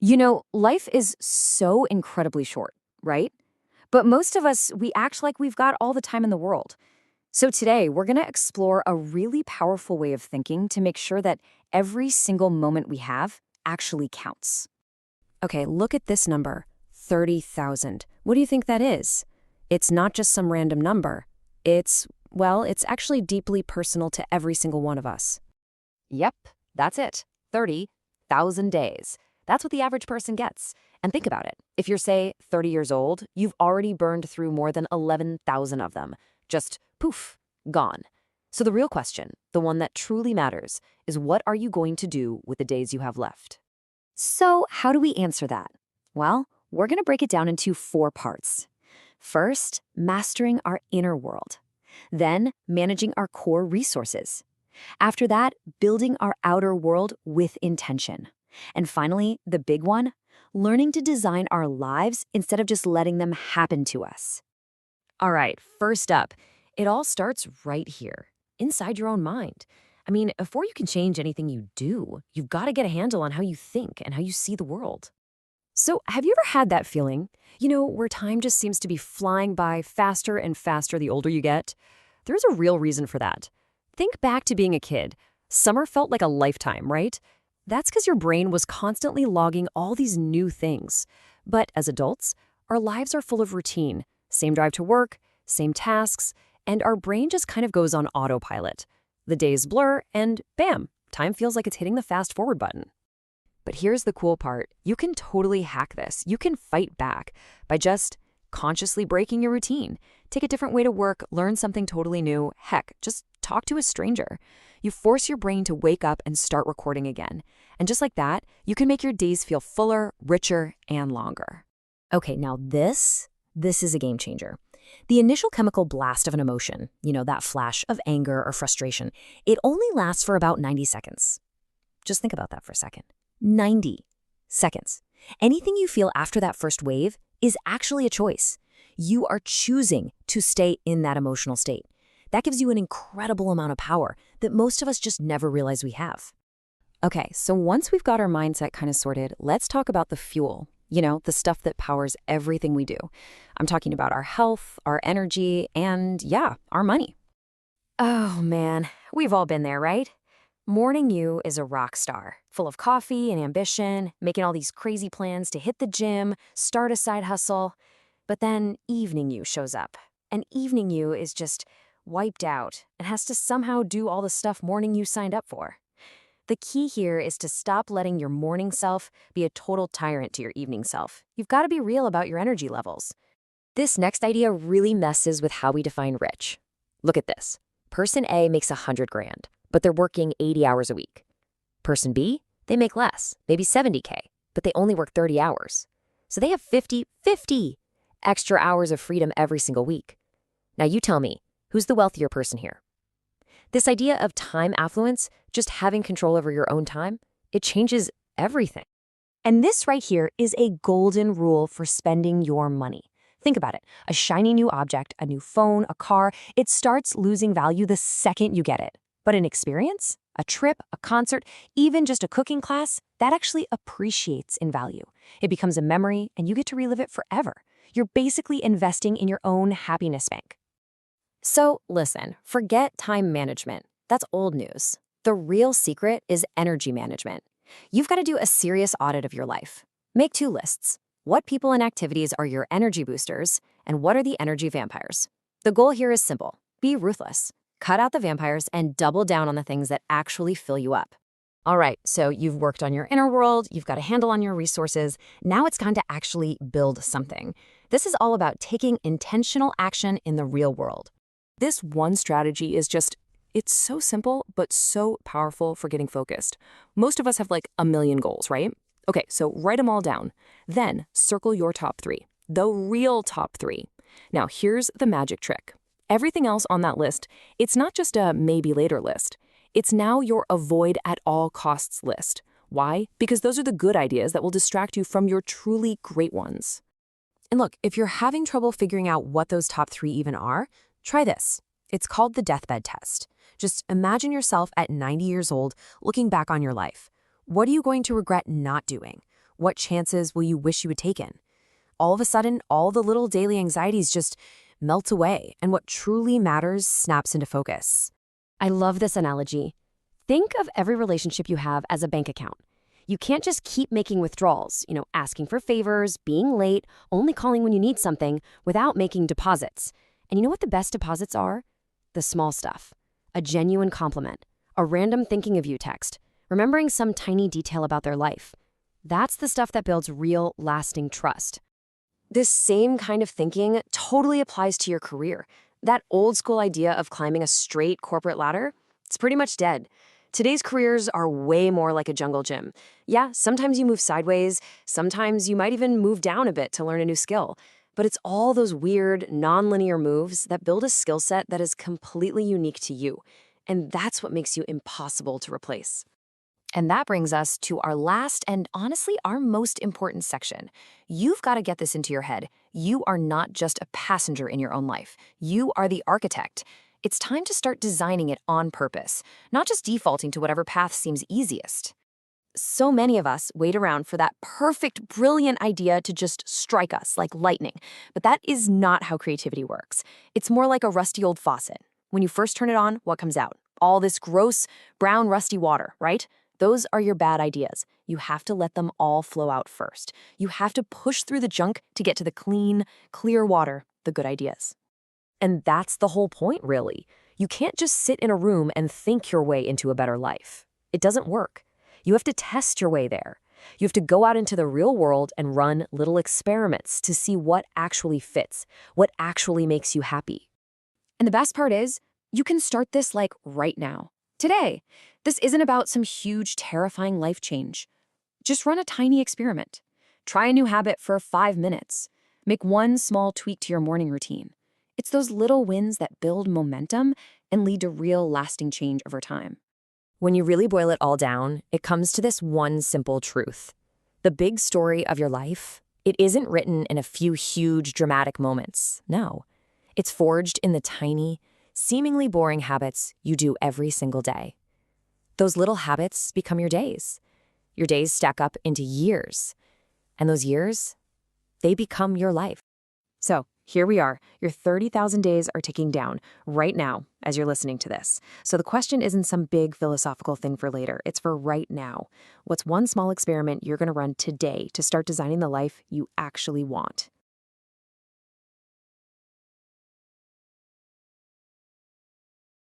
Life is so incredibly short, right? But most of us, we act like we've got all the time in the world. So today, we're going to explore a really powerful way of thinking to make sure that every single moment we have actually counts. Okay, look at this number, 30,000. What do you think that is? It's not just some random number. It's actually deeply personal to every single one of us. Yep, that's it. 30,000 days. That's what the average person gets. And think about it. If you're, say, 30 years old, you've already burned through more than 11,000 of them. Just poof, gone. So the real question, the one that truly matters, is what are you going to do with the days you have left? So, how do we answer that? Well, we're going to break it down into 4 parts. First, mastering our inner world. Then, managing our core resources. After that, building our outer world with intention. And finally, the big one, learning to design our lives instead of just letting them happen to us. All right, first up, it all starts right here, inside your own mind. I mean, before you can change anything you do, you've got to get a handle on how you think and how you see the world. So, have you ever had that feeling, where time just seems to be flying by faster and faster the older you get? There's a real reason for that. Think back to being a kid. Summer felt like a lifetime, right? That's because your brain was constantly logging all these new things. But as adults, our lives are full of routine. Same drive to work, same tasks, and our brain just kind of goes on autopilot. The days blur, and bam, time feels like it's hitting the fast forward button. But here's the cool part. You can totally hack this. You can fight back by just consciously breaking your routine. Take a different way to work, learn something totally new. Heck, just talk to a stranger. You force your brain to wake up and start recording again. And just like that, you can make your days feel fuller, richer, and longer. Okay, now this is a game changer. The initial chemical blast of an emotion, that flash of anger or frustration, it only lasts for about 90 seconds. Just think about that for a second. 90 seconds. Anything you feel after that first wave is actually a choice. You are choosing to stay in that emotional state. That gives you an incredible amount of power that most of us just never realize we have. Okay, so once we've got our mindset kind of sorted, let's talk about the fuel. The stuff that powers everything we do. I'm talking about our health, our energy, and yeah, our money. Oh man, we've all been there, right? Morning you is a rock star, full of coffee and ambition, making all these crazy plans to hit the gym, start a side hustle. But then evening you shows up, and evening you is just wiped out and has to somehow do all the stuff morning you signed up for. The key here is to stop letting your morning self be a total tyrant to your evening self. You've got to be real about your energy levels. This next idea really messes with how we define rich. Look at this. Person A makes 100 grand, but they're working 80 hours a week. Person B, they make less, maybe 70K, but they only work 30 hours. So they have 50 extra hours of freedom every single week. Now you tell me, who's the wealthier person here? This idea of time affluence, just having control over your own time, it changes everything. And this right here is a golden rule for spending your money. Think about it. A shiny new object, a new phone, a car, it starts losing value the second you get it. But an experience, a trip, a concert, even just a cooking class, that actually appreciates in value. It becomes a memory, and you get to relive it forever. You're basically investing in your own happiness bank. So listen, forget time management. That's old news. The real secret is energy management. You've got to do a serious audit of your life. Make 2 lists. What people and activities are your energy boosters, and what are the energy vampires? The goal here is simple. Be ruthless. Cut out the vampires and double down on the things that actually fill you up. All right, so you've worked on your inner world, you've got a handle on your resources. Now it's time to actually build something. This is all about taking intentional action in the real world. This one strategy is it's so simple, but so powerful for getting focused. Most of us have like a million goals, right? Okay, so write them all down. Then circle your top 3, the real top 3. Now here's the magic trick. Everything else on that list, it's not just a maybe later list. It's now your avoid at all costs list. Why? Because those are the good ideas that will distract you from your truly great ones. And look, if you're having trouble figuring out what those top 3 even are, try this. It's called the Deathbed Test. Just imagine yourself at 90 years old looking back on your life. What are you going to regret not doing? What chances will you wish you had taken? All of a sudden, all the little daily anxieties just melt away, and what truly matters snaps into focus. I love this analogy. Think of every relationship you have as a bank account. You can't just keep making withdrawals, asking for favors, being late, only calling when you need something, without making deposits. And you know what the best deposits are? The small stuff. A genuine compliment, a random thinking of you text, remembering some tiny detail about their life. That's the stuff that builds real, lasting trust. This same kind of thinking totally applies to your career. That old school idea of climbing a straight corporate ladder, it's pretty much dead. Today's careers are way more like a jungle gym. Yeah, sometimes you move sideways, sometimes you might even move down a bit to learn a new skill. But it's all those weird, non-linear moves that build a skill set that is completely unique to you. And that's what makes you impossible to replace. And that brings us to our last and honestly our most important section. You've got to get this into your head. You are not just a passenger in your own life. You are the architect. It's time to start designing it on purpose, not just defaulting to whatever path seems easiest. So many of us wait around for that perfect, brilliant idea to just strike us like lightning. But that is not how creativity works. It's more like a rusty old faucet. When you first turn it on, what comes out? All this gross, brown, rusty water, right? Those are your bad ideas. You have to let them all flow out first. You have to push through the junk to get to the clean, clear water, the good ideas. And that's the whole point, really. You can't just sit in a room and think your way into a better life. It doesn't work. You have to test your way there. You have to go out into the real world and run little experiments to see what actually fits, what actually makes you happy. And the best part is, you can start this like right now, today. This isn't about some huge, terrifying life change. Just run a tiny experiment. Try a new habit for 5 minutes. Make one small tweak to your morning routine. It's those little wins that build momentum and lead to real, lasting change over time. When you really boil it all down, it comes to this one simple truth. The big story of your life, it isn't written in a few huge, dramatic moments. No. It's forged in the tiny, seemingly boring habits you do every single day. Those little habits become your days. Your days stack up into years. And those years, they become your life. So, here we are. Your 30,000 days are ticking down right now as you're listening to this. So the question isn't some big philosophical thing for later. It's for right now. What's one small experiment you're going to run today to start designing the life you actually want?